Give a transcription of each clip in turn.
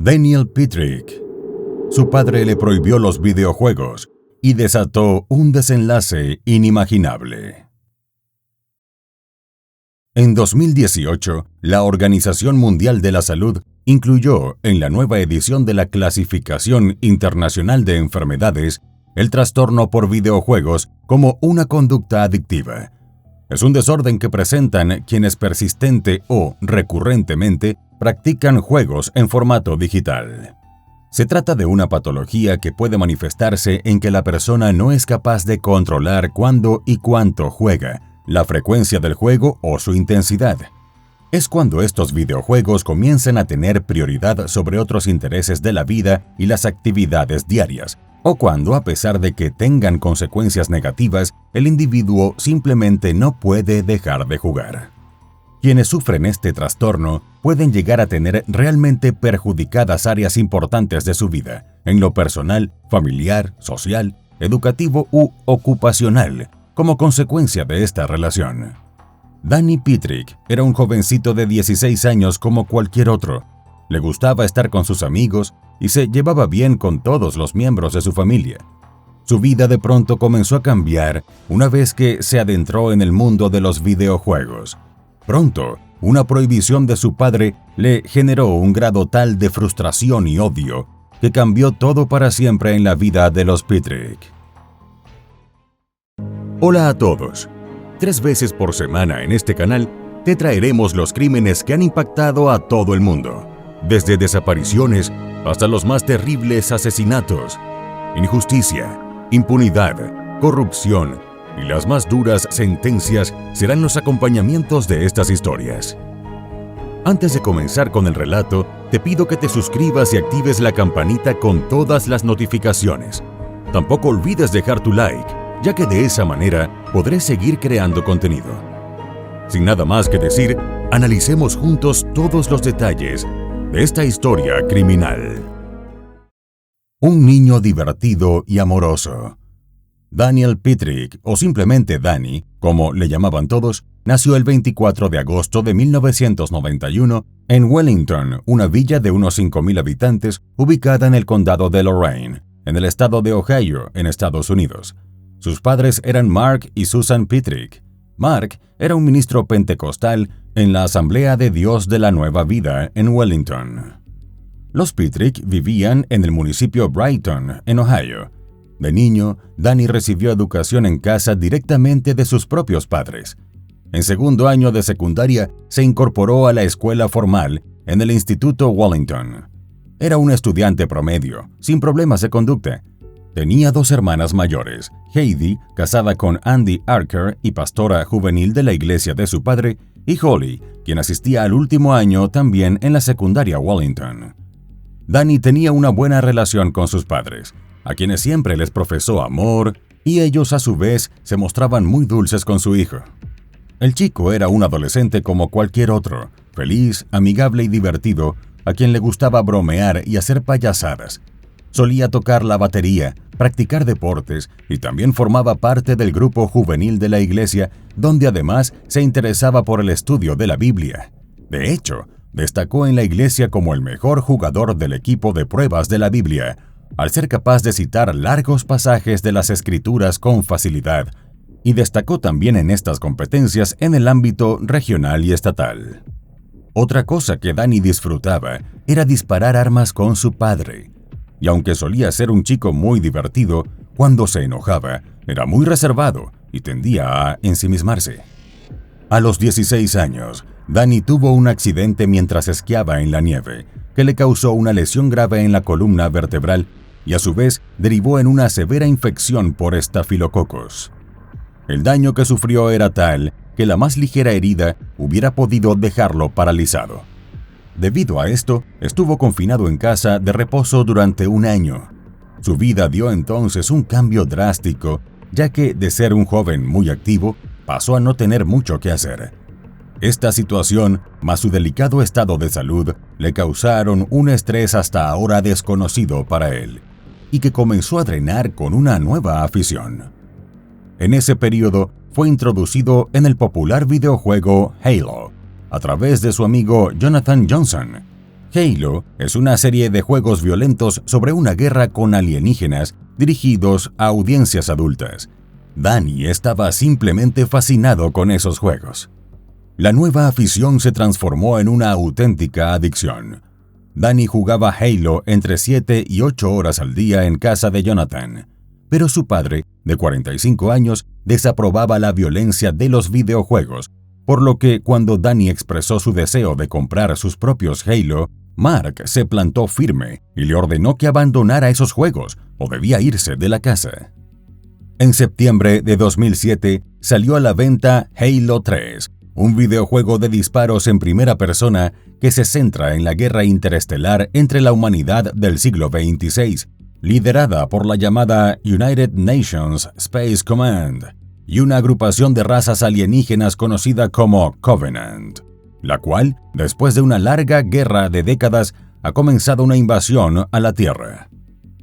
Daniel Pitrick. Su padre le prohibió los videojuegos y desató un desenlace inimaginable. En 2018, la Organización Mundial de la Salud incluyó en la nueva edición de la Clasificación Internacional de Enfermedades el trastorno por videojuegos como una conducta adictiva. Es un desorden que presentan quienes persistente o recurrentemente practican juegos en formato digital. Se trata de una patología que puede manifestarse en que la persona no es capaz de controlar cuándo y cuánto juega, la frecuencia del juego o su intensidad. Es cuando estos videojuegos comienzan a tener prioridad sobre otros intereses de la vida y las actividades diarias, o cuando, a pesar de que tengan consecuencias negativas, el individuo simplemente no puede dejar de jugar. Quienes sufren este trastorno pueden llegar a tener realmente perjudicadas áreas importantes de su vida, en lo personal, familiar, social, educativo u ocupacional, como consecuencia de esta relación. Danny Pitrick era un jovencito de 16 años como cualquier otro. Le gustaba estar con sus amigos y se llevaba bien con todos los miembros de su familia. Su vida de pronto comenzó a cambiar una vez que se adentró en el mundo de los videojuegos. Pronto, una prohibición de su padre le generó un grado tal de frustración y odio que cambió todo para siempre en la vida de los Pitrick. Hola a todos. 3 veces por semana en este canal te traeremos los crímenes que han impactado a todo el mundo, desde desapariciones hasta los más terribles asesinatos, injusticia, impunidad, corrupción y las más duras sentencias serán los acompañamientos de estas historias. Antes de comenzar con el relato, te pido que te suscribas y actives la campanita con todas las notificaciones. Tampoco olvides dejar tu like, ya que de esa manera podré seguir creando contenido. Sin nada más que decir, analicemos juntos todos los detalles de esta historia criminal. Un niño divertido y amoroso. Daniel Pitrick, o simplemente Danny, como le llamaban todos, nació el 24 de agosto de 1991 en Wellington, una villa de unos 5,000 habitantes ubicada en el condado de Lorain, en el estado de Ohio, en Estados Unidos. Sus padres eran Mark y Susan Pitrick. Mark era un ministro pentecostal en la Asamblea de Dios de la Nueva Vida en Wellington. Los Pitrick vivían en el municipio Brighton, en Ohio. De niño, Danny recibió educación en casa directamente de sus propios padres. En segundo año de secundaria, se incorporó a la escuela formal en el Instituto Wellington. Era un estudiante promedio, sin problemas de conducta. Tenía 2 hermanas mayores, Heidi, casada con Andy Archer y pastora juvenil de la iglesia de su padre, y Holly, quien asistía al último año también en la secundaria Wellington. Danny tenía una buena relación con sus padres, a quienes siempre les profesó amor, y ellos a su vez se mostraban muy dulces con su hijo. El chico era un adolescente como cualquier otro, feliz, amigable y divertido, a quien le gustaba bromear y hacer payasadas. Solía tocar la batería, practicar deportes y también formaba parte del grupo juvenil de la iglesia, donde además se interesaba por el estudio de la Biblia. De hecho, destacó en la iglesia como el mejor jugador del equipo de pruebas de la Biblia, al ser capaz de citar largos pasajes de las Escrituras con facilidad, y destacó también en estas competencias en el ámbito regional y estatal. Otra cosa que Danny disfrutaba era disparar armas con su padre, y aunque solía ser un chico muy divertido, cuando se enojaba, era muy reservado y tendía a ensimismarse. A los 16 años, Danny tuvo un accidente mientras esquiaba en la nieve, que le causó una lesión grave en la columna vertebral y a su vez derivó en una severa infección por estafilococos. El daño que sufrió era tal que la más ligera herida hubiera podido dejarlo paralizado. Debido a esto, estuvo confinado en casa de reposo durante 1 año. Su vida dio entonces un cambio drástico, ya que de ser un joven muy activo, pasó a no tener mucho que hacer. Esta situación, más su delicado estado de salud, le causaron un estrés hasta ahora desconocido para él, y que comenzó a drenar con una nueva afición. En ese periodo, fue introducido en el popular videojuego Halo, a través de su amigo Jonathan Johnson. Halo es una serie de juegos violentos sobre una guerra con alienígenas dirigidos a audiencias adultas. Danny estaba simplemente fascinado con esos juegos. La nueva afición se transformó en una auténtica adicción. Danny jugaba Halo entre 7 y 8 horas al día en casa de Jonathan, pero su padre, de 45 años, desaprobaba la violencia de los videojuegos, por lo que cuando Danny expresó su deseo de comprar sus propios Halo, Mark se plantó firme y le ordenó que abandonara esos juegos o debía irse de la casa. En septiembre de 2007 salió a la venta Halo 3, un videojuego de disparos en primera persona que se centra en la guerra interestelar entre la humanidad del siglo XXVI, liderada por la llamada United Nations Space Command y una agrupación de razas alienígenas conocida como Covenant, la cual, después de una larga guerra de décadas, ha comenzado una invasión a la Tierra.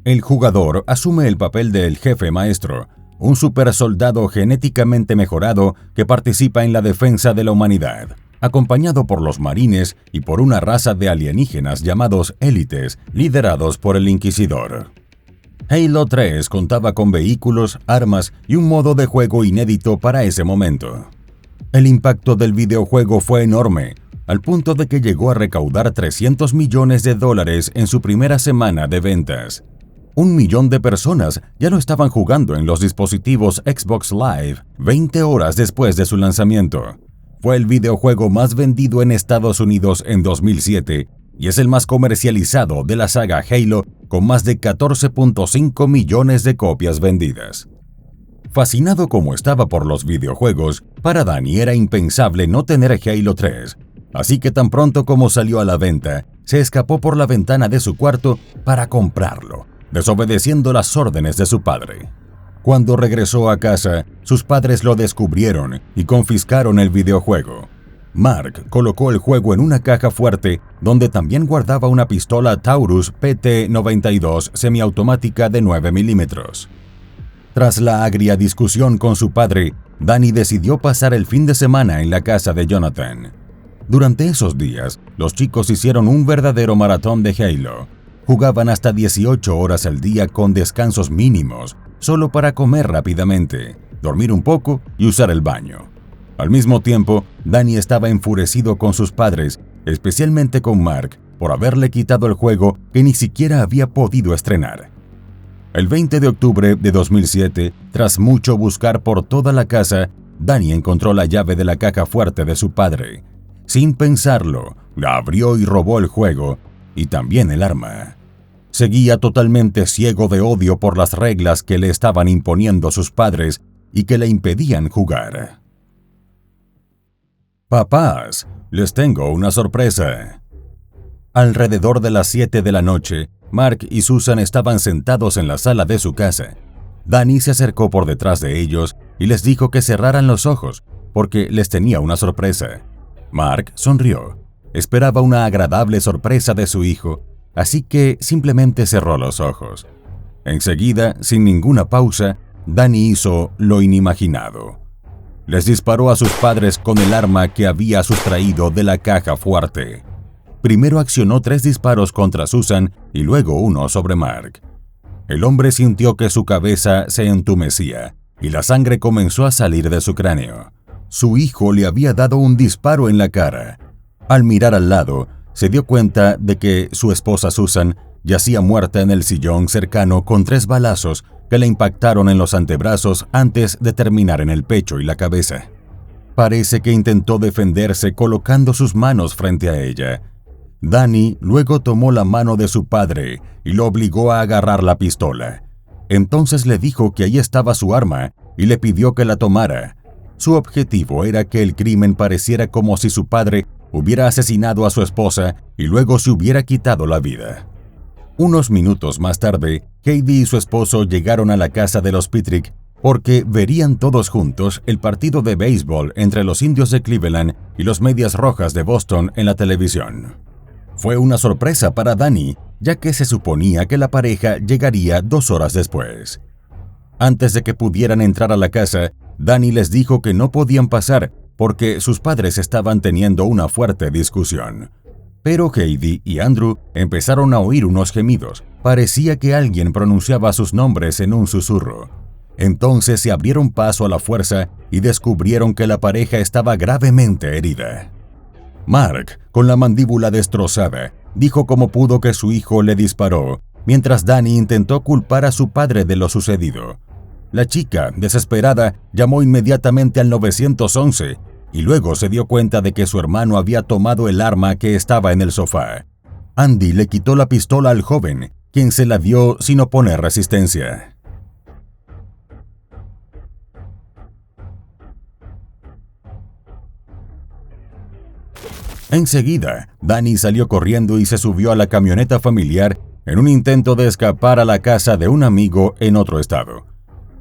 El jugador asume el papel del jefe maestro, un supersoldado genéticamente mejorado que participa en la defensa de la humanidad, acompañado por los marines y por una raza de alienígenas llamados élites, liderados por el Inquisidor. Halo 3 contaba con vehículos, armas y un modo de juego inédito para ese momento. El impacto del videojuego fue enorme, al punto de que llegó a recaudar $300 millones en su primera semana de ventas. 1 millón de personas ya lo estaban jugando en los dispositivos Xbox Live 20 horas después de su lanzamiento. Fue el videojuego más vendido en Estados Unidos en 2007 y es el más comercializado de la saga Halo, con más de 14.5 millones de copias vendidas. Fascinado como estaba por los videojuegos, para Danny era impensable no tener Halo 3, así que tan pronto como salió a la venta, se escapó por la ventana de su cuarto para comprarlo, desobedeciendo las órdenes de su padre. Cuando regresó a casa, sus padres lo descubrieron y confiscaron el videojuego. Mark colocó el juego en una caja fuerte donde también guardaba una pistola Taurus PT-92 semiautomática de 9 milímetros. Tras la agria discusión con su padre, Danny decidió pasar el fin de semana en la casa de Jonathan. Durante esos días, los chicos hicieron un verdadero maratón de Halo. Jugaban hasta 18 horas al día con descansos mínimos, solo para comer rápidamente, dormir un poco y usar el baño. Al mismo tiempo, Danny estaba enfurecido con sus padres, especialmente con Mark, por haberle quitado el juego que ni siquiera había podido estrenar. El 20 de octubre de 2007, tras mucho buscar por toda la casa, Danny encontró la llave de la caja fuerte de su padre. Sin pensarlo, la abrió y robó el juego, y también el arma. Seguía totalmente ciego de odio por las reglas que le estaban imponiendo sus padres y que le impedían jugar. «Papás, les tengo una sorpresa». Alrededor de las 7 de la noche, Mark y Susan estaban sentados en la sala de su casa. Danny se acercó por detrás de ellos y les dijo que cerraran los ojos, porque les tenía una sorpresa. Mark sonrió. Esperaba una agradable sorpresa de su hijo, así que simplemente cerró los ojos. Enseguida, sin ninguna pausa, Danny hizo lo inimaginado. Les disparó a sus padres con el arma que había sustraído de la caja fuerte. Primero accionó 3 disparos contra Susan y luego uno sobre Mark. El hombre sintió que su cabeza se entumecía y la sangre comenzó a salir de su cráneo. Su hijo le había dado un disparo en la cara. Al mirar al lado, se dio cuenta de que su esposa Susan yacía muerta en el sillón cercano con 3 balazos que le impactaron en los antebrazos antes de terminar en el pecho y la cabeza. Parece que intentó defenderse colocando sus manos frente a ella. Danny luego tomó la mano de su padre y lo obligó a agarrar la pistola. Entonces le dijo que ahí estaba su arma y le pidió que la tomara. Su objetivo era que el crimen pareciera como si su padre hubiera asesinado a su esposa y luego se hubiera quitado la vida. Unos minutos más tarde, Heidi y su esposo llegaron a la casa de los Pittrick porque verían todos juntos el partido de béisbol entre los Indios de Cleveland y los Medias Rojas de Boston en la televisión. Fue una sorpresa para Danny, ya que se suponía que la pareja llegaría 2 horas después. Antes de que pudieran entrar a la casa, Danny les dijo que no podían pasar porque sus padres estaban teniendo una fuerte discusión. Pero Heidi y Andrew empezaron a oír unos gemidos. Parecía que alguien pronunciaba sus nombres en un susurro. Entonces se abrieron paso a la fuerza y descubrieron que la pareja estaba gravemente herida. Mark, con la mandíbula destrozada, dijo cómo pudo que su hijo le disparó, mientras Danny intentó culpar a su padre de lo sucedido. La chica, desesperada, llamó inmediatamente al 911 y luego se dio cuenta de que su hermano había tomado el arma que estaba en el sofá. Andy le quitó la pistola al joven, quien se la dio sin oponer resistencia. Enseguida, Danny salió corriendo y se subió a la camioneta familiar en un intento de escapar a la casa de un amigo en otro estado.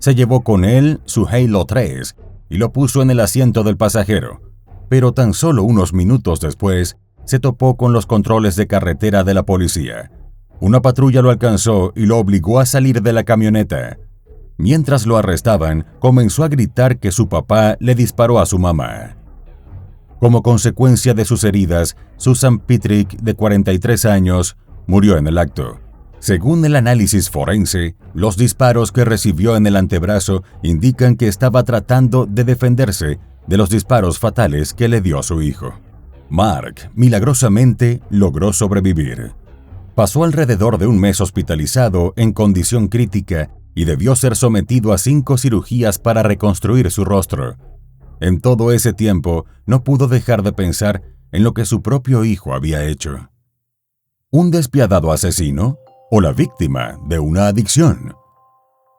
Se llevó con él su Halo 3 y lo puso en el asiento del pasajero, pero tan solo unos minutos después se topó con los controles de carretera de la policía. Una patrulla lo alcanzó y lo obligó a salir de la camioneta. Mientras lo arrestaban, comenzó a gritar que su papá le disparó a su mamá. Como consecuencia de sus heridas, Susan Pitrick, de 43 años, murió en el acto. Según el análisis forense, los disparos que recibió en el antebrazo indican que estaba tratando de defenderse de los disparos fatales que le dio a su hijo. Mark, milagrosamente, logró sobrevivir. Pasó alrededor de un mes hospitalizado en condición crítica y debió ser sometido a 5 cirugías para reconstruir su rostro. En todo ese tiempo, no pudo dejar de pensar en lo que su propio hijo había hecho. ¿Un despiadado asesino o la víctima de una adicción?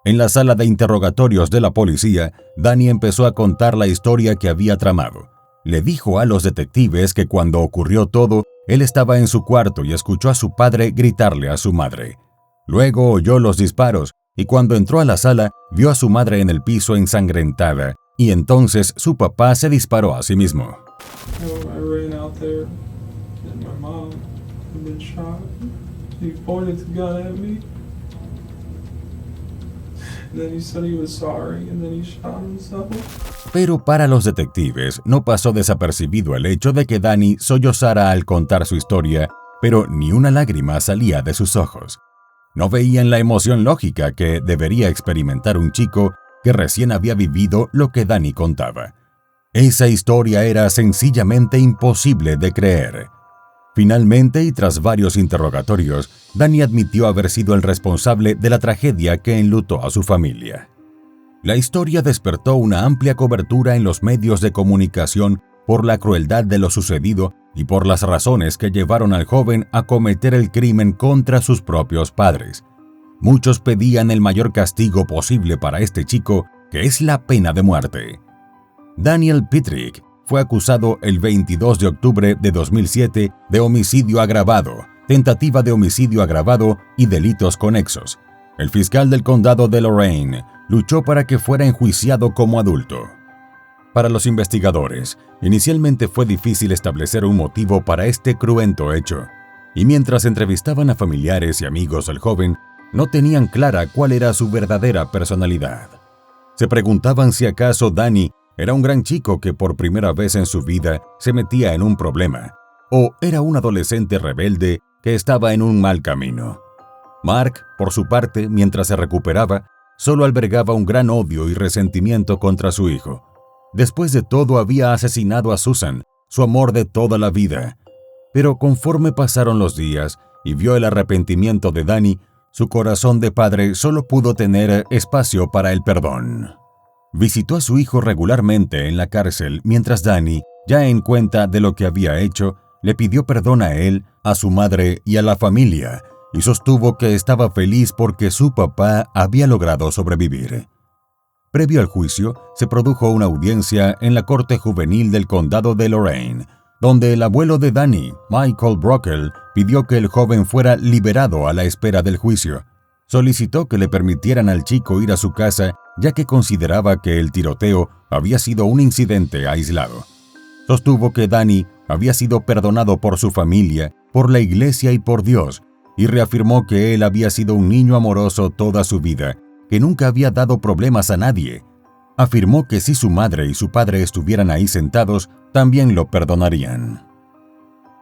En la sala de interrogatorios de la policía, Danny empezó a contar la historia que había tramado. Le dijo a los detectives que cuando ocurrió todo, él estaba en su cuarto y escuchó a su padre gritarle a su madre. Luego oyó los disparos y cuando entró a la sala, vio a su madre en el piso ensangrentada y entonces su papá se disparó a sí mismo. Pero para los detectives no pasó desapercibido el hecho de que Danny sollozara al contar su historia, pero ni una lágrima salía de sus ojos. No veían la emoción lógica que debería experimentar un chico que recién había vivido lo que Danny contaba. Esa historia era sencillamente imposible de creer. Finalmente, y tras varios interrogatorios, Danny admitió haber sido el responsable de la tragedia que enlutó a su familia. La historia despertó una amplia cobertura en los medios de comunicación por la crueldad de lo sucedido y por las razones que llevaron al joven a cometer el crimen contra sus propios padres. Muchos pedían el mayor castigo posible para este chico, que es la pena de muerte. Daniel Pitrick fue acusado el 22 de octubre de 2007 de homicidio agravado, tentativa de homicidio agravado y delitos conexos. El fiscal del condado de Lorain luchó para que fuera enjuiciado como adulto. Para los investigadores, inicialmente fue difícil establecer un motivo para este cruento hecho, y mientras entrevistaban a familiares y amigos del joven, no tenían clara cuál era su verdadera personalidad. Se preguntaban si acaso Danny era un gran chico que por primera vez en su vida se metía en un problema, o era un adolescente rebelde que estaba en un mal camino. Mark, por su parte, mientras se recuperaba, solo albergaba un gran odio y resentimiento contra su hijo. Después de todo, había asesinado a Susan, su amor de toda la vida. Pero conforme pasaron los días y vio el arrepentimiento de Danny, su corazón de padre solo pudo tener espacio para el perdón. Visitó a su hijo regularmente en la cárcel mientras Danny, ya en cuenta de lo que había hecho, le pidió perdón a él, a su madre y a la familia, y sostuvo que estaba feliz porque su papá había logrado sobrevivir. Previo al juicio, se produjo una audiencia en la Corte Juvenil del Condado de Lorain, donde el abuelo de Danny, Michael Brockel, pidió que el joven fuera liberado a la espera del juicio. Solicitó que le permitieran al chico ir a su casa, ya que consideraba que el tiroteo había sido un incidente aislado. Sostuvo que Danny había sido perdonado por su familia, por la iglesia y por Dios, y reafirmó que él había sido un niño amoroso toda su vida, que nunca había dado problemas a nadie. Afirmó que si su madre y su padre estuvieran ahí sentados, también lo perdonarían.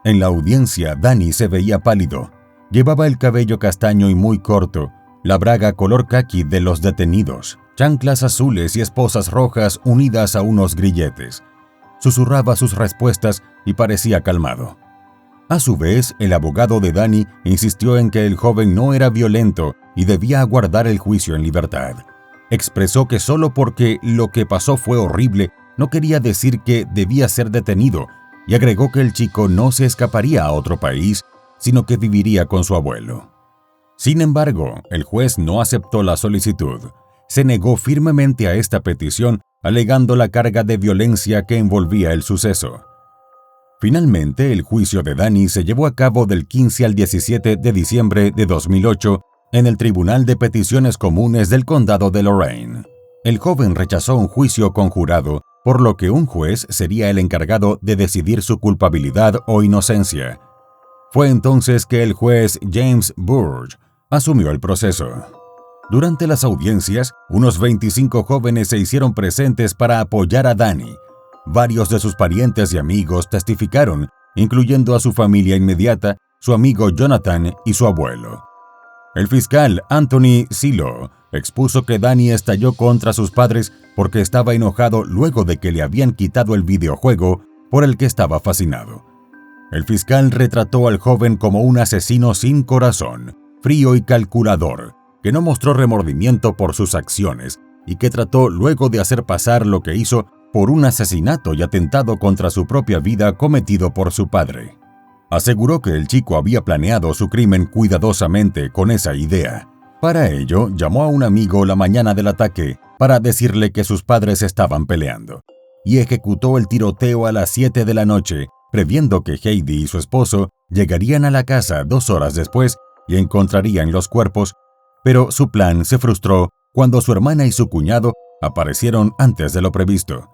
En la audiencia, Danny se veía pálido. Llevaba el cabello castaño y muy corto, la braga color caqui de los detenidos, chanclas azules y esposas rojas unidas a unos grilletes. Susurraba sus respuestas y parecía calmado. A su vez, el abogado de Danny insistió en que el joven no era violento y debía aguardar el juicio en libertad. Expresó que solo porque lo que pasó fue horrible no quería decir que debía ser detenido, y agregó que el chico no se escaparía a otro país, sino que viviría con su abuelo. Sin embargo, el juez no aceptó la solicitud. Se negó firmemente a esta petición, alegando la carga de violencia que envolvía el suceso. Finalmente, el juicio de Danny se llevó a cabo del 15 al 17 de diciembre de 2008 en el Tribunal de Peticiones Comunes del Condado de Lorain. El joven rechazó un juicio conjurado, por lo que un juez sería el encargado de decidir su culpabilidad o inocencia. Fue entonces que el juez James Burge asumió el proceso. Durante las audiencias, unos 25 jóvenes se hicieron presentes para apoyar a Danny. Varios de sus parientes y amigos testificaron, incluyendo a su familia inmediata, su amigo Jonathan y su abuelo. El fiscal Anthony Silo expuso que Danny estalló contra sus padres porque estaba enojado luego de que le habían quitado el videojuego por el que estaba fascinado. El fiscal retrató al joven como un asesino sin corazón, frío y calculador, que no mostró remordimiento por sus acciones y que trató luego de hacer pasar lo que hizo por un asesinato y atentado contra su propia vida cometido por su padre. Aseguró que el chico había planeado su crimen cuidadosamente con esa idea. Para ello, llamó a un amigo la mañana del ataque para decirle que sus padres estaban peleando, y ejecutó el tiroteo a las 7 de la noche, previendo que Heidi y su esposo llegarían a la casa 2 horas después y encontrarían los cuerpos, pero su plan se frustró cuando su hermana y su cuñado aparecieron antes de lo previsto.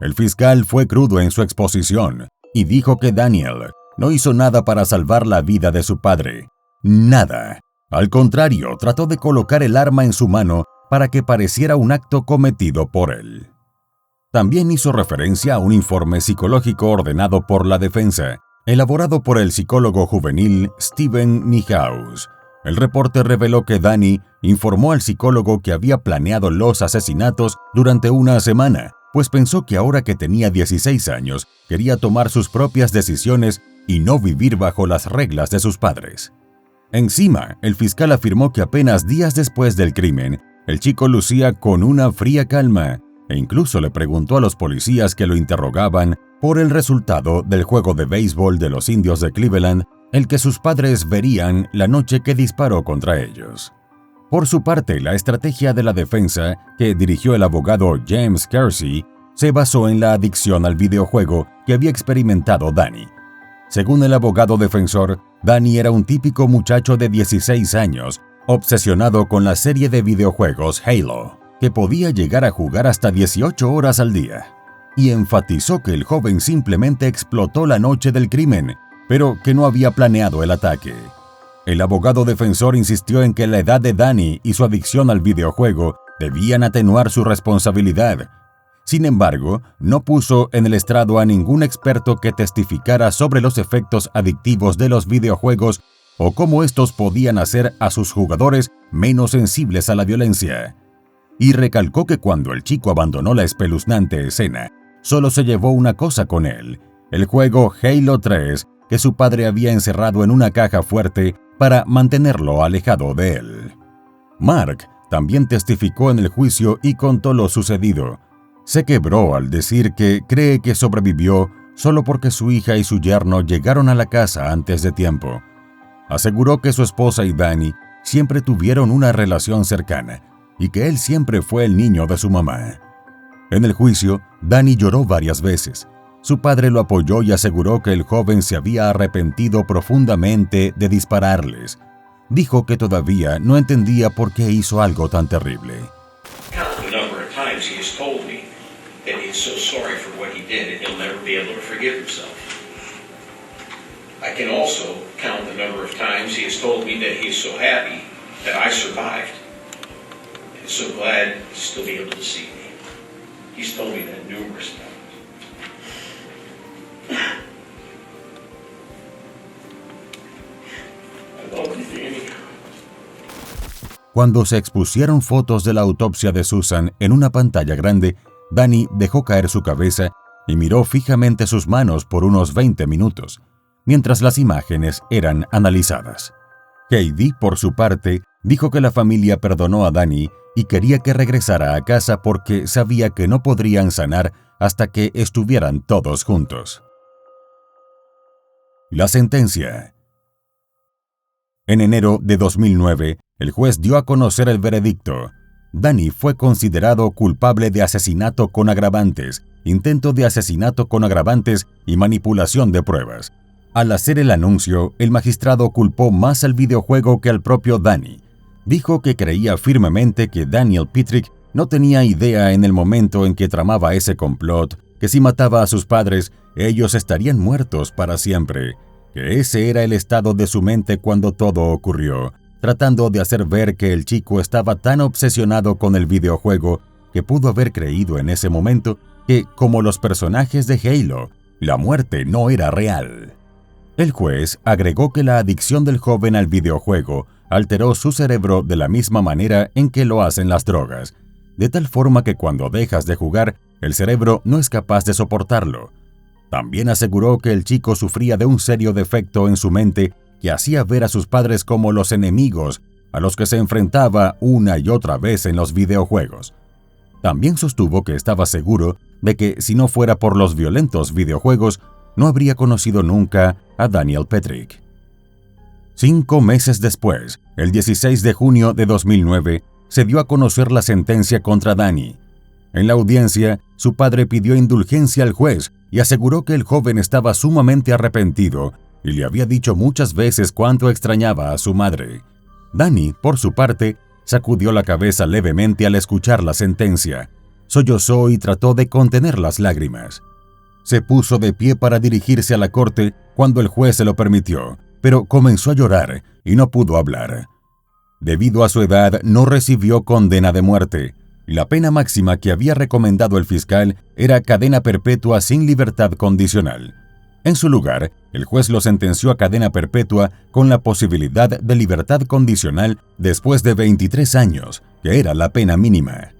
El fiscal fue crudo en su exposición y dijo que Daniel no hizo nada para salvar la vida de su padre. Nada. Al contrario, trató de colocar el arma en su mano para que pareciera un acto cometido por él. También hizo referencia a un informe psicológico ordenado por la defensa, elaborado por el psicólogo juvenil Steven Niehaus. El reporte reveló que Danny informó al psicólogo que había planeado los asesinatos durante una semana, pues pensó que ahora que tenía 16 años, quería tomar sus propias decisiones y no vivir bajo las reglas de sus padres. Encima, el fiscal afirmó que apenas días después del crimen, el chico lucía con una fría calma e incluso le preguntó a los policías que lo interrogaban por el resultado del juego de béisbol de los Indios de Cleveland, el que sus padres verían la noche que disparó contra ellos. Por su parte, la estrategia de la defensa, que dirigió el abogado James Kersey, se basó en la adicción al videojuego que había experimentado Danny. Según el abogado defensor, Danny era un típico muchacho de 16 años, obsesionado con la serie de videojuegos Halo, que podía llegar a jugar hasta 18 horas al día, y enfatizó que el joven simplemente explotó la noche del crimen, pero que no había planeado el ataque. El abogado defensor insistió en que la edad de Danny y su adicción al videojuego debían atenuar su responsabilidad. Sin embargo, no puso en el estrado a ningún experto que testificara sobre los efectos adictivos de los videojuegos o cómo estos podían hacer a sus jugadores menos sensibles a la violencia. Y recalcó que cuando el chico abandonó la espeluznante escena, solo se llevó una cosa con él, el juego Halo 3, que su padre había encerrado en una caja fuerte para mantenerlo alejado de él. Mark también testificó en el juicio y contó lo sucedido. Se quebró al decir que cree que sobrevivió solo porque su hija y su yerno llegaron a la casa antes de tiempo. Aseguró que su esposa y Danny siempre tuvieron una relación cercana y que él siempre fue el niño de su mamá. En el juicio, Danny lloró varias veces. Su padre lo apoyó y aseguró que el joven se había arrepentido profundamente de dispararles. Dijo que todavía no entendía por qué hizo algo tan terrible. I can also count the number of times he has told me that he is so happy that I survived and so glad to still be able to see me. He's told me that numerous times. Cuando se expusieron fotos de la autopsia de Susan en una pantalla grande, Danny dejó caer su cabeza y miró fijamente sus manos por unos 20 minutos, mientras las imágenes eran analizadas. Heidi, por su parte, dijo que la familia perdonó a Danny y quería que regresara a casa porque sabía que no podrían sanar hasta que estuvieran todos juntos. La sentencia. En enero de 2009, el juez dio a conocer el veredicto. Danny fue considerado culpable de asesinato con agravantes, intento de asesinato con agravantes y manipulación de pruebas. Al hacer el anuncio, el magistrado culpó más al videojuego que al propio Danny. Dijo que creía firmemente que Daniel Petrick no tenía idea en el momento en que tramaba ese complot, que si mataba a sus padres, ellos estarían muertos para siempre, que ese era el estado de su mente cuando todo ocurrió, tratando de hacer ver que el chico estaba tan obsesionado con el videojuego que pudo haber creído en ese momento que, como los personajes de Halo, la muerte no era real. El juez agregó que la adicción del joven al videojuego alteró su cerebro de la misma manera en que lo hacen las drogas, de tal forma que cuando dejas de jugar, el cerebro no es capaz de soportarlo. También aseguró que el chico sufría de un serio defecto en su mente que hacía ver a sus padres como los enemigos a los que se enfrentaba una y otra vez en los videojuegos. También sostuvo que estaba seguro de que si no fuera por los violentos videojuegos, no habría conocido nunca a Daniel Petrick. 5 meses después, el 16 de junio de 2009, se dio a conocer la sentencia contra Danny. En la audiencia, su padre pidió indulgencia al juez y aseguró que el joven estaba sumamente arrepentido y le había dicho muchas veces cuánto extrañaba a su madre. Danny, por su parte, sacudió la cabeza levemente al escuchar la sentencia, sollozó y trató de contener las lágrimas. Se puso de pie para dirigirse a la corte cuando el juez se lo permitió, pero comenzó a llorar y no pudo hablar. Debido a su edad, no recibió condena de muerte. La pena máxima que había recomendado el fiscal era cadena perpetua sin libertad condicional. En su lugar, el juez lo sentenció a cadena perpetua con la posibilidad de libertad condicional después de 23 años, que era la pena mínima.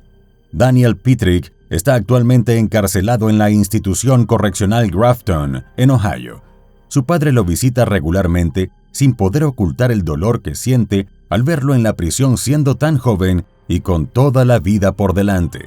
Daniel Petrick está actualmente encarcelado en la institución correccional Grafton, en Ohio. Su padre lo visita regularmente sin poder ocultar el dolor que siente al verlo en la prisión siendo tan joven y con toda la vida por delante.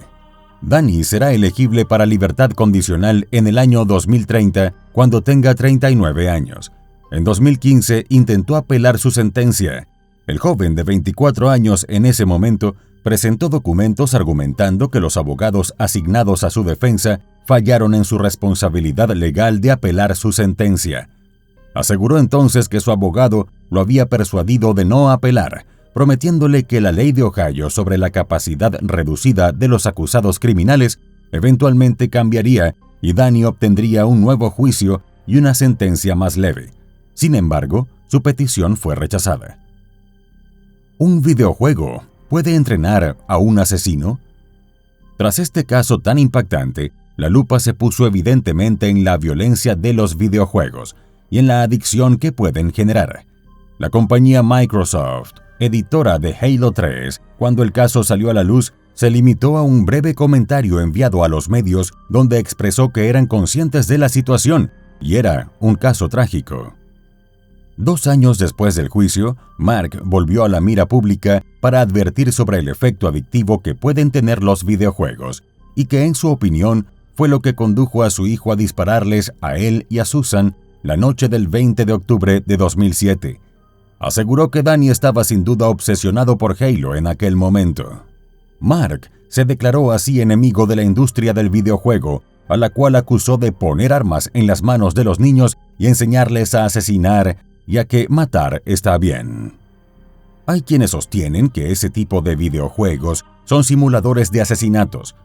Danny será elegible para libertad condicional en el año 2030 cuando tenga 39 años. En 2015 intentó apelar su sentencia. El joven de 24 años en ese momento presentó documentos argumentando que los abogados asignados a su defensa fallaron en su responsabilidad legal de apelar su sentencia. Aseguró entonces que su abogado lo había persuadido de no apelar, prometiéndole que la ley de Ohio sobre la capacidad reducida de los acusados criminales eventualmente cambiaría y Danny obtendría un nuevo juicio y una sentencia más leve. Sin embargo, su petición fue rechazada. ¿Un videojuego puede entrenar a un asesino? Tras este caso tan impactante, la lupa se puso evidentemente en la violencia de los videojuegos y en la adicción que pueden generar. La compañía Microsoft, editora de Halo 3, cuando el caso salió a la luz, se limitó a un breve comentario enviado a los medios donde expresó que eran conscientes de la situación y era un caso trágico. 2 años después del juicio, Mark volvió a la mira pública para advertir sobre el efecto adictivo que pueden tener los videojuegos y que, en su opinión, fue lo que condujo a su hijo a dispararles a él y a Susan la noche del 20 de octubre de 2007. Aseguró que Danny estaba sin duda obsesionado por Halo en aquel momento. Mark se declaró así enemigo de la industria del videojuego, a la cual acusó de poner armas en las manos de los niños y enseñarles a asesinar, ya que matar está bien. Hay quienes sostienen que ese tipo de videojuegos son simuladores de asesinatos.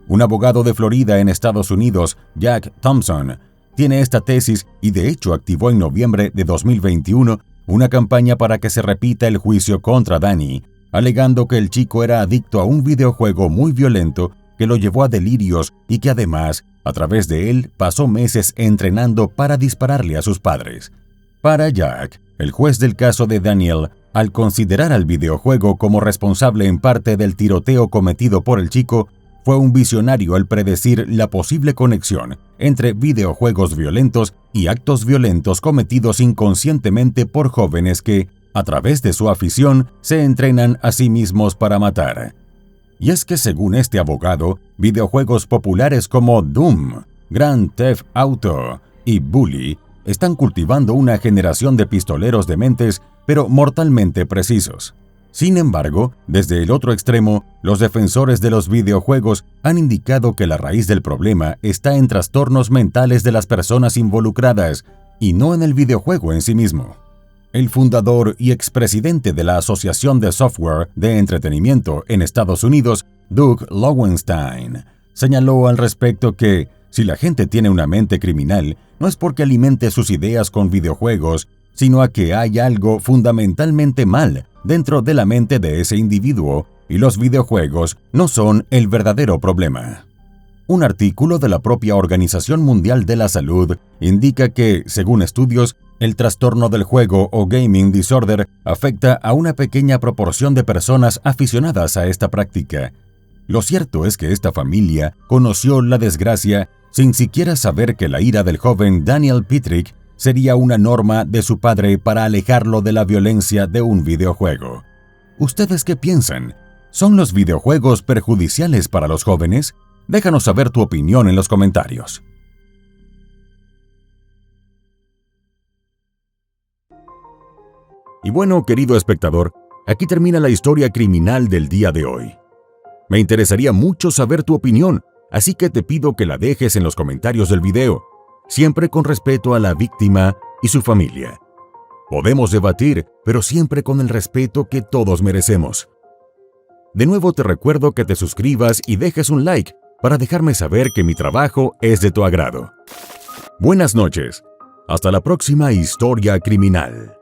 Un abogado de Florida en Estados Unidos, Jack Thompson, tiene esta tesis y de hecho activó en noviembre de 2021 una campaña para que se repita el juicio contra Danny, alegando que el chico era adicto a un videojuego muy violento que lo llevó a delirios y que además, a través de él, pasó meses entrenando para dispararle a sus padres. Para Jack, el juez del caso de Daniel, al considerar al videojuego como responsable en parte del tiroteo cometido por el chico, fue un visionario al predecir la posible conexión entre videojuegos violentos y actos violentos cometidos inconscientemente por jóvenes que, a través de su afición, se entrenan a sí mismos para matar. Y es que según este abogado, videojuegos populares como Doom, Grand Theft Auto y Bully están cultivando una generación de pistoleros dementes, pero mortalmente precisos. Sin embargo, desde el otro extremo, los defensores de los videojuegos han indicado que la raíz del problema está en trastornos mentales de las personas involucradas y no en el videojuego en sí mismo. El fundador y expresidente de la Asociación de Software de Entretenimiento en Estados Unidos, Doug Lowenstein, señaló al respecto que, si la gente tiene una mente criminal, no es porque alimente sus ideas con videojuegos, sino a que hay algo fundamentalmente mal dentro de la mente de ese individuo y los videojuegos no son el verdadero problema. Un artículo de la propia Organización Mundial de la Salud indica que, según estudios, el trastorno del juego o gaming disorder afecta a una pequeña proporción de personas aficionadas a esta práctica. Lo cierto es que esta familia conoció la desgracia sin siquiera saber que la ira del joven Daniel Pitrick sería una norma de su padre para alejarlo de la violencia de un videojuego. ¿Ustedes qué piensan? ¿Son los videojuegos perjudiciales para los jóvenes? Déjanos saber tu opinión en los comentarios. Y bueno, querido espectador, aquí termina la historia criminal del día de hoy. Me interesaría mucho saber tu opinión, así que te pido que la dejes en los comentarios del video, siempre con respeto a la víctima y su familia. Podemos debatir, pero siempre con el respeto que todos merecemos. De nuevo te recuerdo que te suscribas y dejes un like para dejarme saber que mi trabajo es de tu agrado. Buenas noches. Hasta la próxima historia criminal.